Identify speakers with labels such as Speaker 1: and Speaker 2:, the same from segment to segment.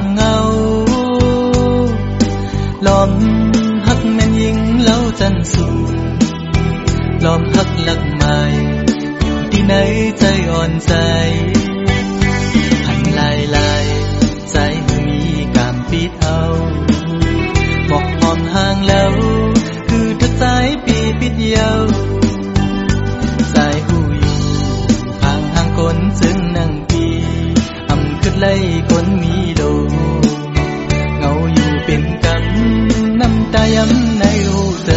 Speaker 1: างเงาลอมฮักแม่นยิงเล้าจันสูลอมฮักหลักใหม่อยู่ที่ไหนใจอ่อนใจหันลายใจมือมีกามปิดเอาบอกหอมห่างแล้วคือทักสายปีปิดเยาวสายหูอยู่ห่างคนซึ่งนั่งปีขึ้นไล่คนมีโดเงาอยู่เป็นกันน้ำตาย้ำในหูใจ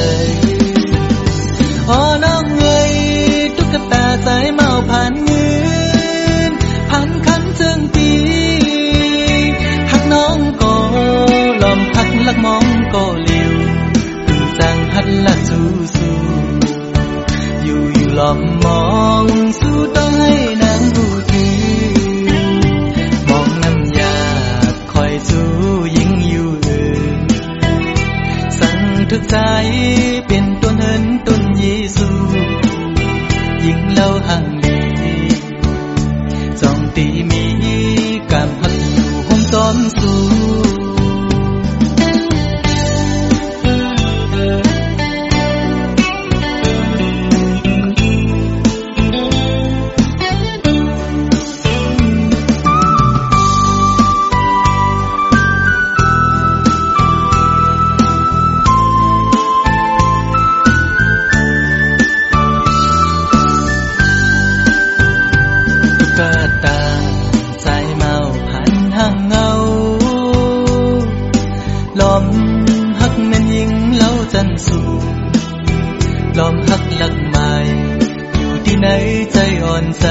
Speaker 1: อ๋อน้องเอ๋ยตุ๊กตาสายเมาผ่านเงินผ่านคันเชิงปีหักน้องก็ลอมหักลักมองก็เลี้ยวคือจางหัดละสู้อยู่ลอมมองสู้ต้องให้นางดูถือสู้ยิ่งอยู่สั่งทึกใจเป็นต้นเหินต้นเยซูยิ่งเล่าห่างดีจองตีมีกามหักอยู่ห้องซ้อมสู้ลอมฮักหลักใหม่อยู่ที่ไหนใจอ่อนใจ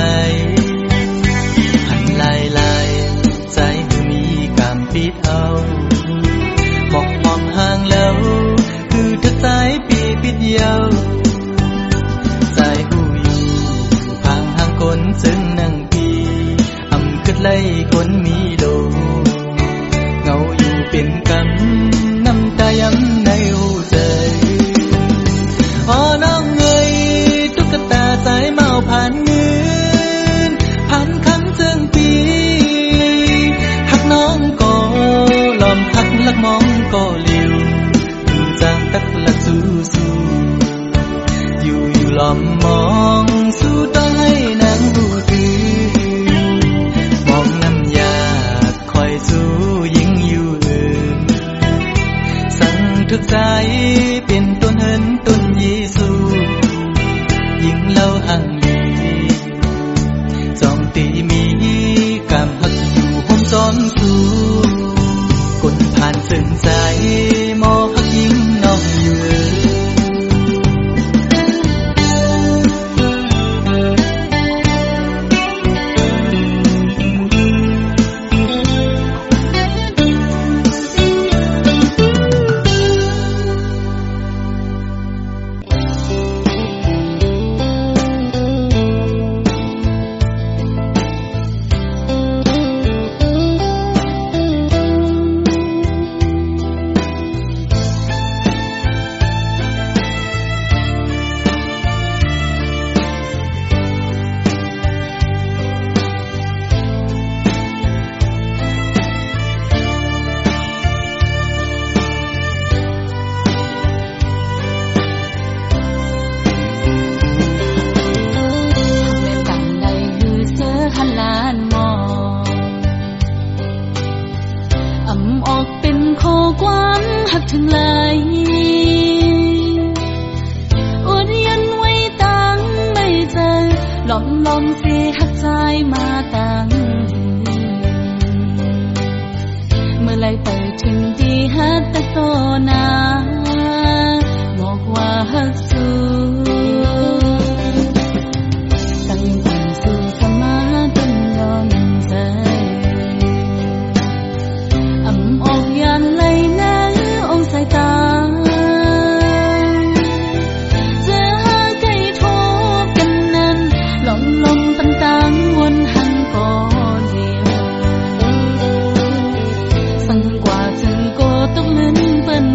Speaker 1: หันลายใจมือมีกามปิดเอาบอกหอมห่างแล้วคือทักสายปีปิดเยาวใจหูอยู่ห่างคนซึ่งนั่งปีขึ้นไล่คนมีโดเงาอยู่เป็นกันน้ำตาย้ำในหูใจอ๋อน้องเอ๋ยตุ๊กตาสายเมาผ่านเงินผ่านคำเชิงปีหักน้องก็ลอมหักลักมองก็เลี้ยวจางตักละสู้อยู่ลอมมองสู้ต้องให้นางดูถือมองน้ำยาคอยสู้ยิ่งอยู่สั่งทึกใจเป็นต้นเหินต้นเยซูยิ่งเล่าห่างลีจองตีมีกามหักอยู่ห้องซ้อมสู้คนผ่านซึ้งใจมอหักยิ่งน้องอยู่ถึงไหลอวดยันไว้ตั้งไม่เจอลอมเสียหักใจมาตั้งเมื่อไรไปถึงดีฮักตะโตนาบอกว่าฮักสู้ตั้งแต่สู้สมาตั้งยอมใจออกยันไหลนะสายตาเจอหาไก่ทบกันนั้นลมตังวนหันก่อนเดียวสั่งกว่าจึงโกตกเล่นเปิ้น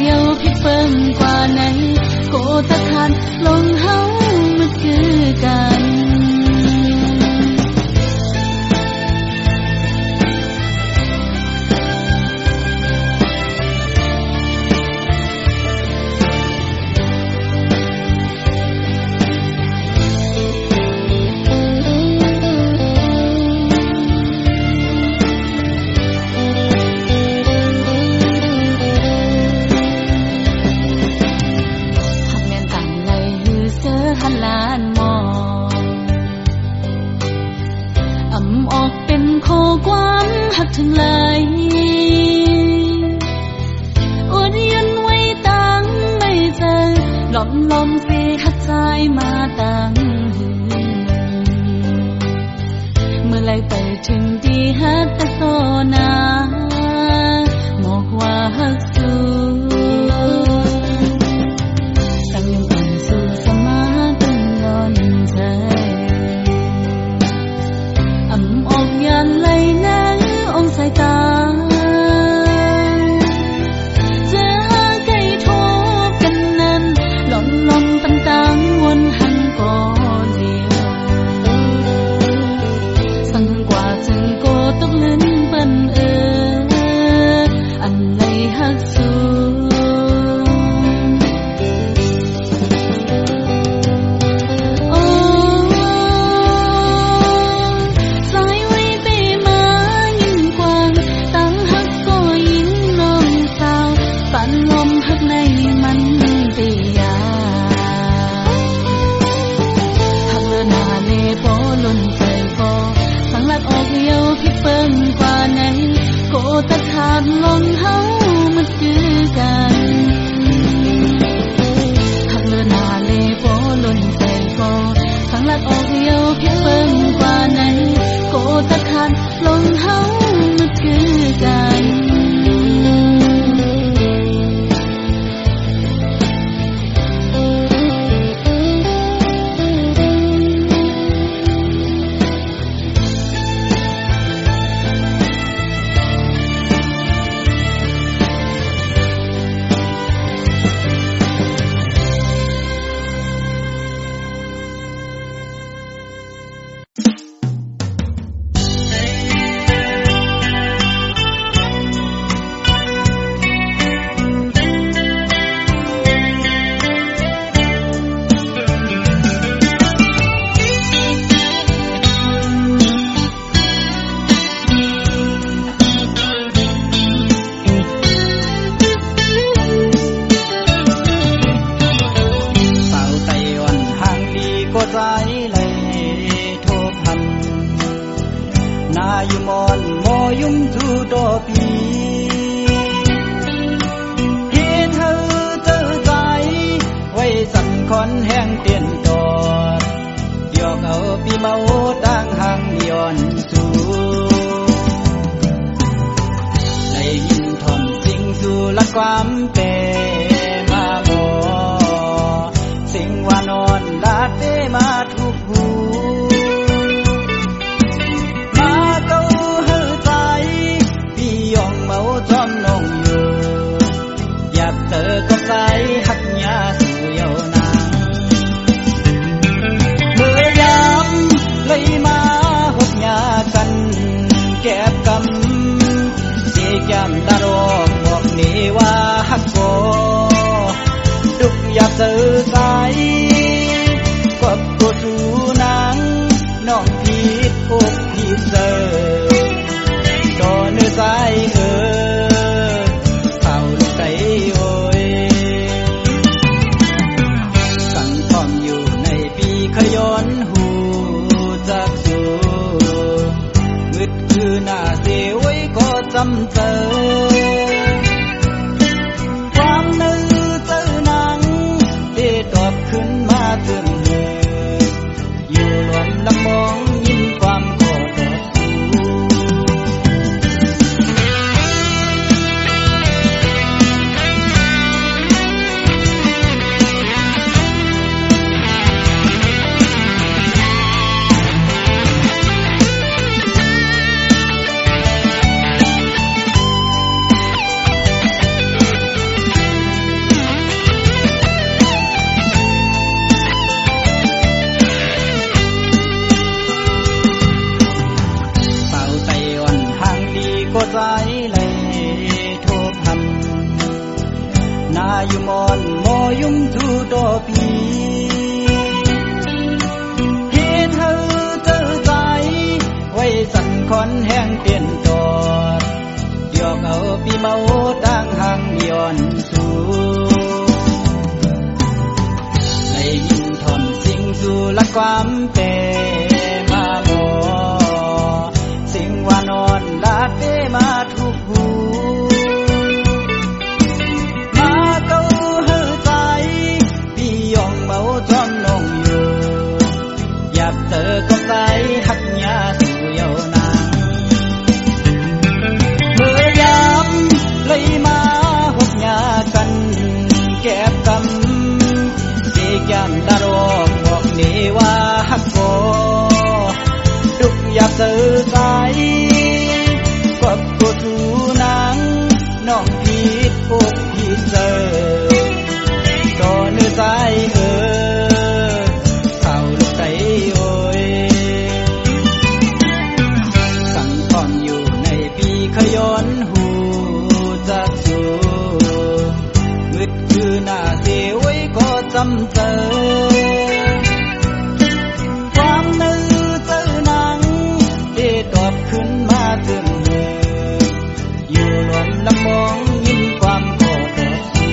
Speaker 2: เยาว์พิเปิงกว่าไหนโกตะคานลงเฮามันคือกันทั้งหลายอดยันไว้ตั้งไม่เจอหล่อมลมเสียหัดใจมาตั้งเมื่อไรไปถึงที่หัดตะโซนาหมอกว่าหักสูตั้งยังอ่อนสู่สมาตึงย้อนใจอำออกยันไหลนะสายตาจะหาใกล้ทบกันนั้นหล่อมลมตันตังวนหันก่อนเดียวสั่งกว่าจึงโกตกลิ้นปันอันไหลหักสูเปิงกว่าไหนโกตะคานลงเฮามันคือกันหักเลือนาเลโปล้นใจโปทางลัดออกเยาเพียงเปิงกว่าไหนโกตะคานลงเฮามันคือกันความเป็นมาโมสิ่งว่านอนลาดเตมาทุกหูมาเก้าเฮือใจพี่ยองเมาจอมนองอยู่อยากเจอกับใจหักยาสู่เยาวนางเมื่อยามเลยมาหกยากันแก็บกำเสียจำตาโรบอกนี่ว่าฮักโกดุกอยากเจอใจกบกูสูนางน้องผิดอกผิดเจอต่อเนื้อใจเข่าลูกใจโอยสั่งทอมอยู่ในปีขย้อนหูจากสูมืดคือหน้าเสียไว้ก็จำเจอความนึกเจอนางได้ตอบขึ้นมาถึงเหืออยู่หลวนลำมองยิ้มความโกรธสู นาอยู่มอนโมยุ่มทูโตปีเฮ็ดเฮาเจอใจไว้สั่นคอนแห้งเตียนตอดยอกเอาปีเมาดังหางย้อนสู่ได้ยินทอนสิ่งสู่ละความเป็นมาบ่สิ่งว่านอนลาดเปมาทุกหูมาเก้าเฮาใจพี่ยองเมาจอมน้องอยู่อยากเจอก็ใจหักยาสู่เยาวนางเมื่อยามเลยมาหกยากันแก็บกำเสียแก้มดารอกบอกนี่ว่าหักบ่ดุกอยากเจอใจกบกูทูนางน้องผิดอกผิดเจอต่อเนื้อใจเข้าลูกใจโอยสั่งทอนอยู่ในปีขย้อนหูจักสูมืดคือหน้าเสียไว้ก็จำเจอความนึกเจอหนังได้ตอบขึ้นมาถึงมืออยู่หลวนลำมองยิ้มความโกรธสู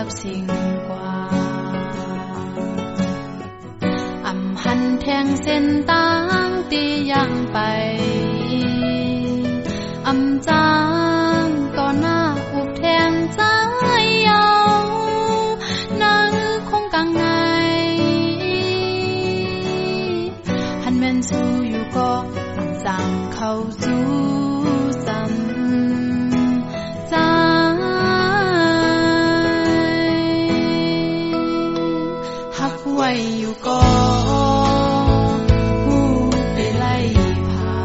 Speaker 3: กับสิ่งกว่าอำหันแทงเส้นต่างตียังไปอำจางต่อหน้าอุบแทงใจเยานั้นคงกังไงหันแม่นสู้อยู่ก็สั่งเข้าสู่ซ้ำใจหักไว้อยู่ก็หูไปไล่ผ่า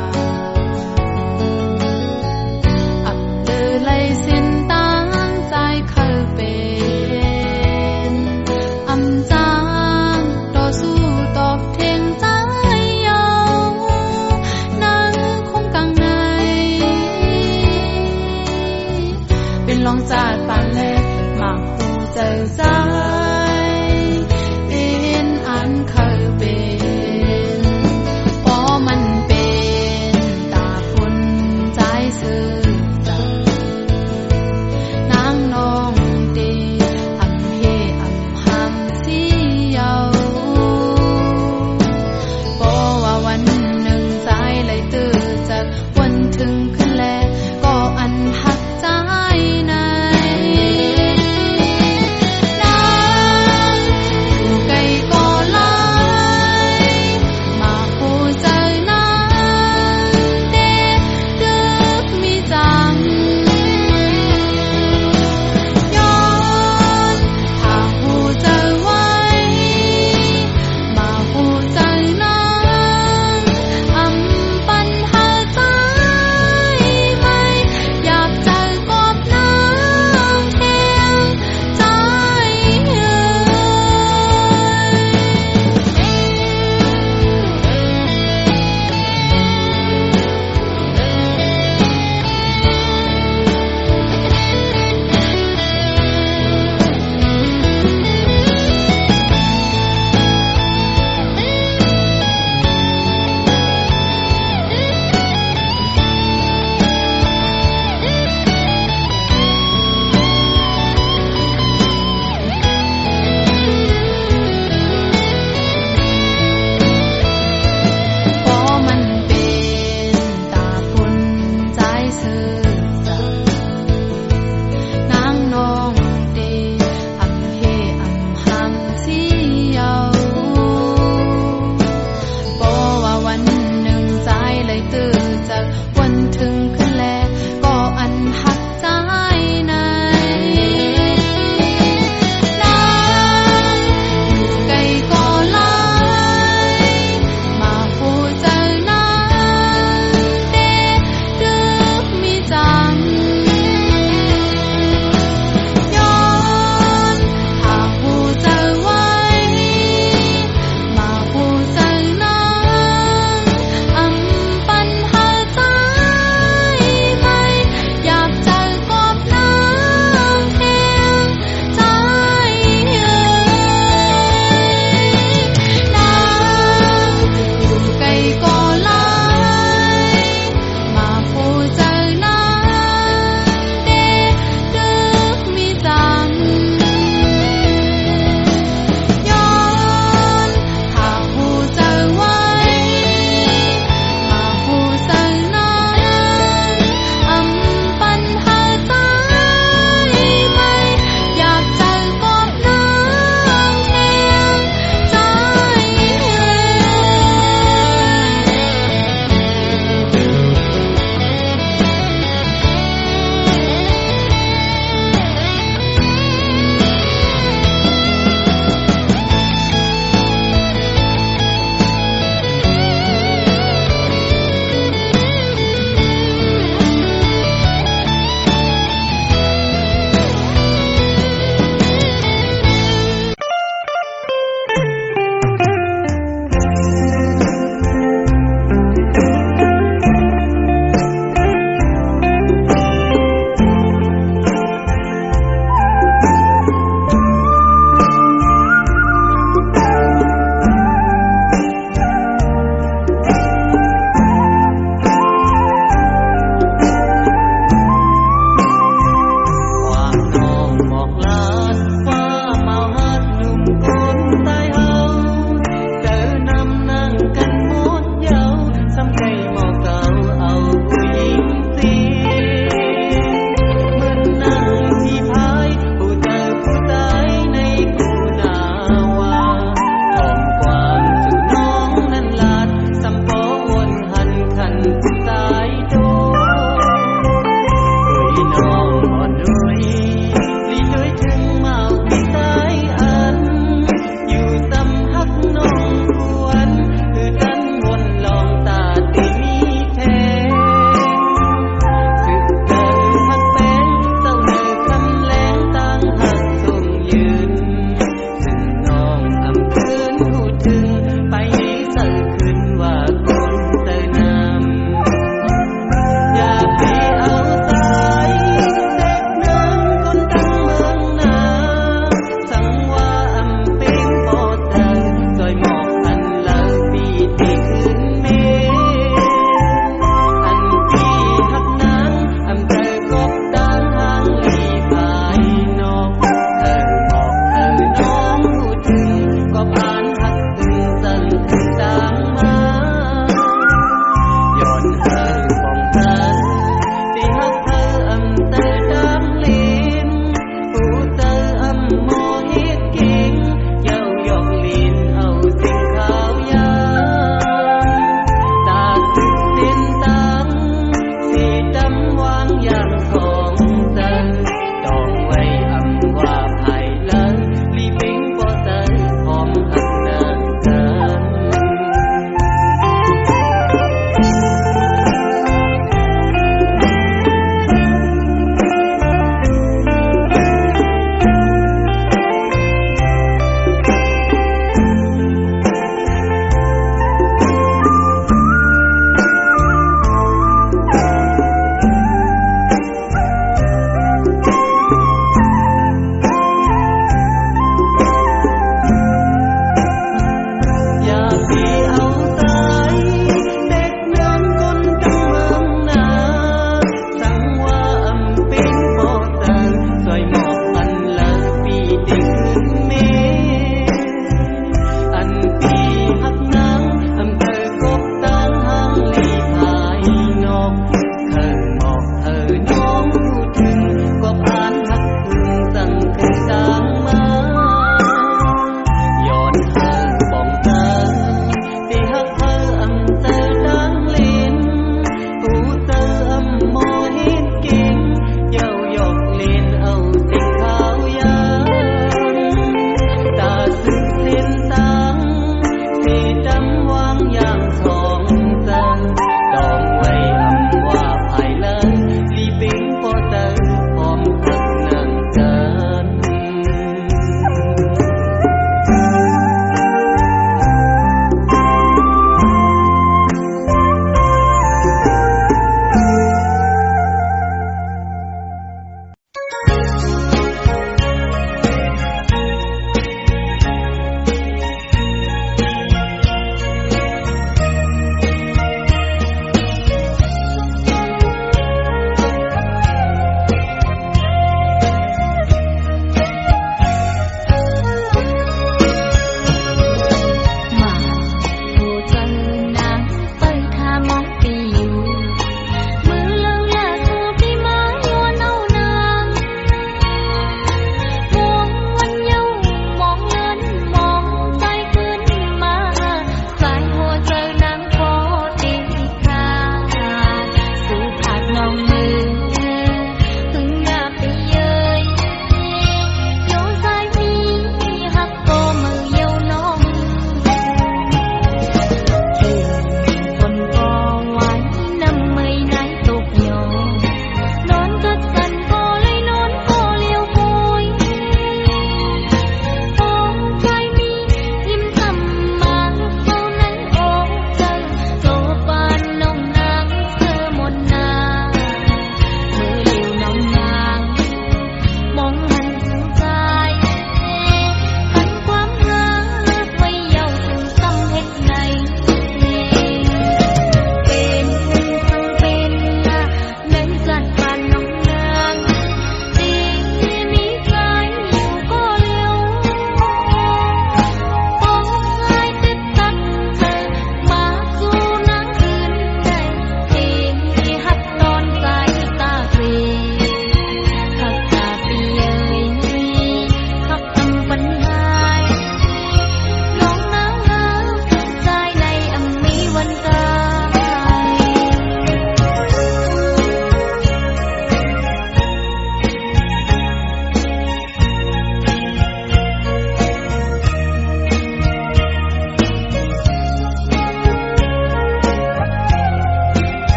Speaker 3: อับเดินไล่เส้นต่างใจเข้าเป็นอำจางต่อสู้ตอบเทงใจเยานั้นคงกังไงเป็นลองจาดปานแลกหมากหูเจอใจเป็นอันเคยเป็นพอมันเป็นตาฝนใจซื่อใจนางน้องตีอำเฮอำหำสิเยาเพราะว่าวันหนึ่งใจเลยตื่นจากวันถึงขึ้นแลก็อันหักใจในน้ำ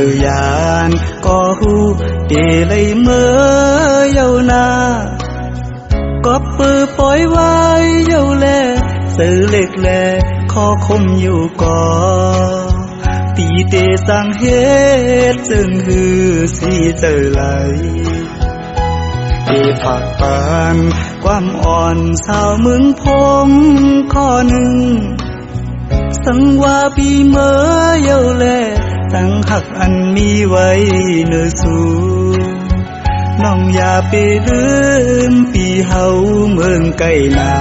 Speaker 2: ยยานก็หูเดเลยเมื่อเยานาก็ปือปล่อยไว้เยาแลสื่อเล็กแลขอคมอยู่ก่อตีเตสังเหตุจึงหือสีเจอไหลเอผักปานความอ่อนสาวมึงพงข้อหนึ่งสังว่าปีเมื่อเยาแลสังหักอันมีไว้เนื้อสูน้องอย่าไปลืมปีเฮาเมืองไกลนา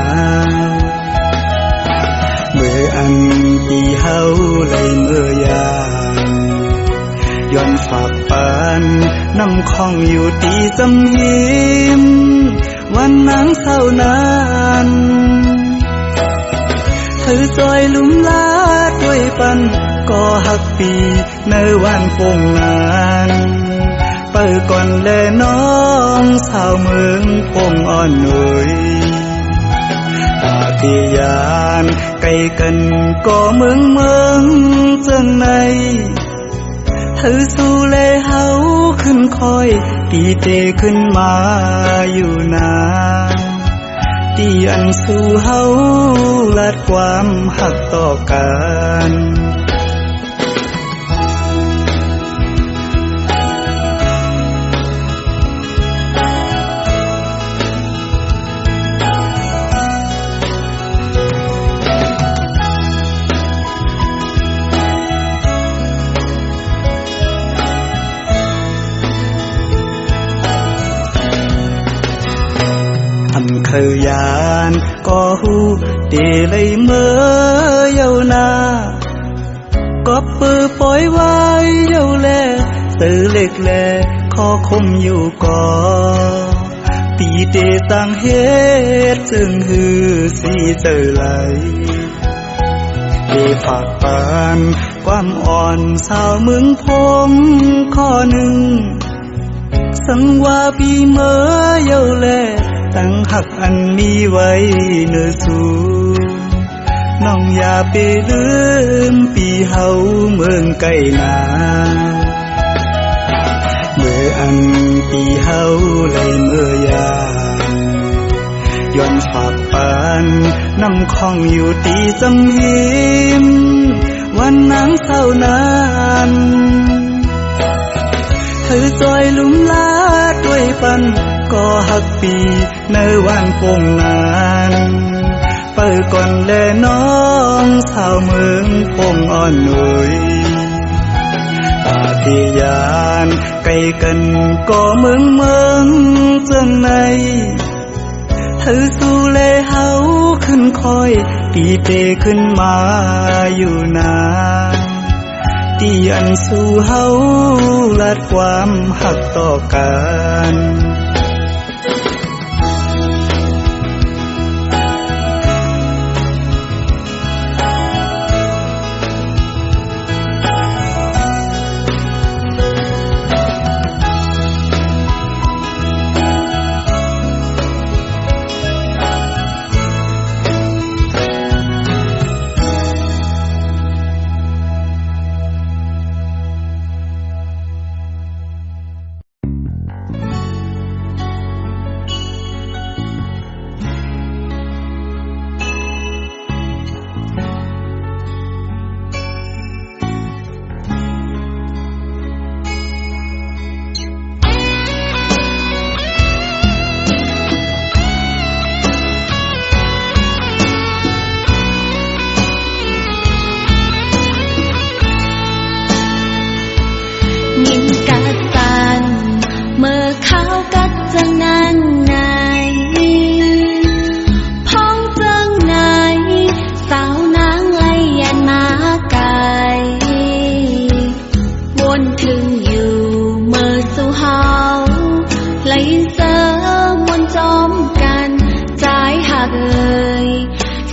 Speaker 2: เมื่ออันปีเฮาเลยเมื่อยานย้อนฝากปานน้ำคองอยู่ตีจำหิมวันนางเศร้านานเธอจอยลุ่มลาด้วยปันก็หักปีในวันปงงานเปิดก่อนแลน้องสาวเมืองพงอ่อนหน่อยตาที่ยานไกลกันก็เมืองจังในเธอสู้แลเฮาขึ้นคอยตีเตขึ้นมาอยู่นานตีอันสู้เฮาลัดความหักต่อกันเคยยานก็หูเดเลยเมื่อเยานาก็ปือปล่อยไว้เยาแลสื่อเล็กแลขอคมอยู่ก่อตีเตสังเหตุจึงหือสีเจอไหลเอผักปานความอ่อนสาวมึงพงข้อหนึ่งสังว่าปีเมื่อเยาแลตั้งหักอันมีไว้เนื้อสูน้องอย่าไปลืมปีเฮาเมืองไกลนาเมื่ออันปีเฮาเลยเมื่อยานย้อนฝากปานน้ำคองอยู่ตีจำหิมวันนางเศร้านานเธอจอยลุ่มลาด้วยปันก็หักปีในวันปงงานเปิดก่อนแลน้องสาวเมืองพงอ่อนหน่อยตาที่ยานไกลกันก็เมืองจังในเธอสู้แลเฮาขึ้นคอยตีเตขึ้นมาอยู่นานตีอันสู้เฮาลัดความหักต่อกัน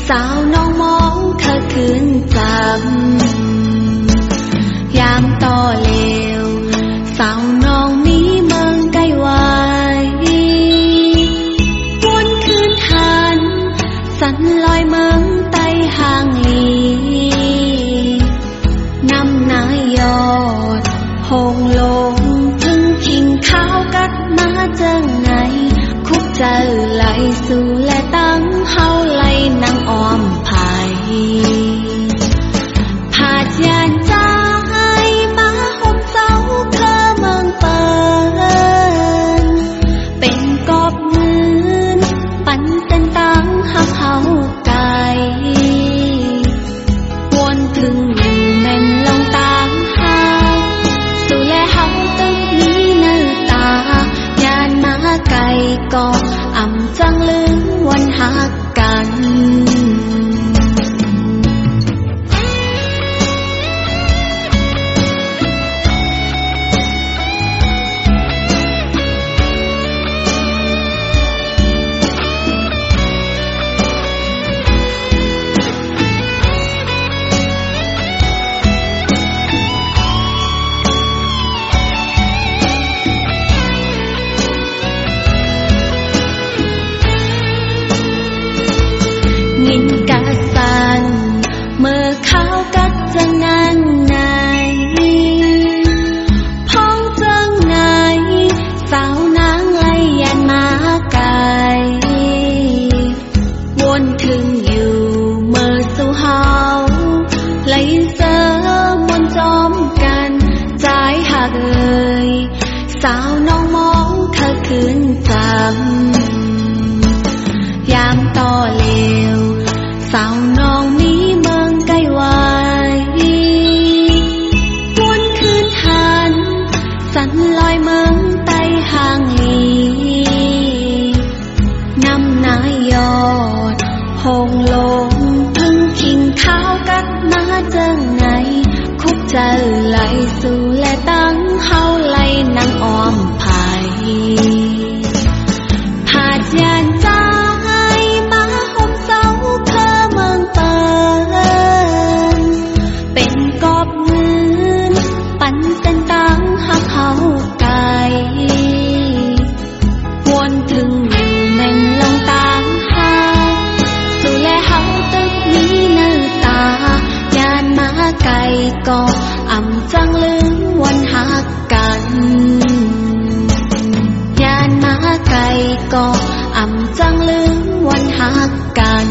Speaker 3: สาวน้องมองเธอคืนจำยามต่อเลวสาวน้องนี้เมืองไกลไว้วนคืนทันสันลอยเมืองไต้ห่างลีนำนายยอดโห
Speaker 4: ลงถึงทิ้งข้าวกัดมาจังไงคุกเจอไหลสู่และตั้งเฮาไหลนางอ้อมภายผาดยานใจมาห่มเสาเคอเมืองเปินเป็นกอบเงินปันเส้นตั้งหักเฮาไกลวนถึงอยู่แม่นลงตามหาสู่และเฮาตึงนี้เนื้อตายานมาไกลก็อ่ำจังลืมวันหักกันยินกะสันเมื่อเขากัดจังนั้นไหนพ้องจังไหนสาวนางไล่ยันมาไกลวนถึงอยู่เมื่อสู่เฮาไล่เจอมนจอมกันใจหักเอ่ยสาวน้องมองเธอคืนจำยามต่อเลวสาวน้องมีเมืองไกลไว้วนคืนหันสันลอยเมืองไต้ห่างลีน้ำนายยอดหงลงพึ่งทิ้งข้าวกัดมาจังไงคุกเจอไหลสู่และตั้งเฮาไหลนางอ้อมภายผาดยานใจมาห่มเสาเคอเมืองเปินเป็นกอบเงินปันเส้นตั้งหักเฮาไกลวนถึงอยู่แม่นลงตามหาสู่และเฮาตึกนี้เนื้อตายานมาไกลก็อ่ำจังลืมวันหักกันยานมาไกลก็อ่ำจังลืมวันหักกัน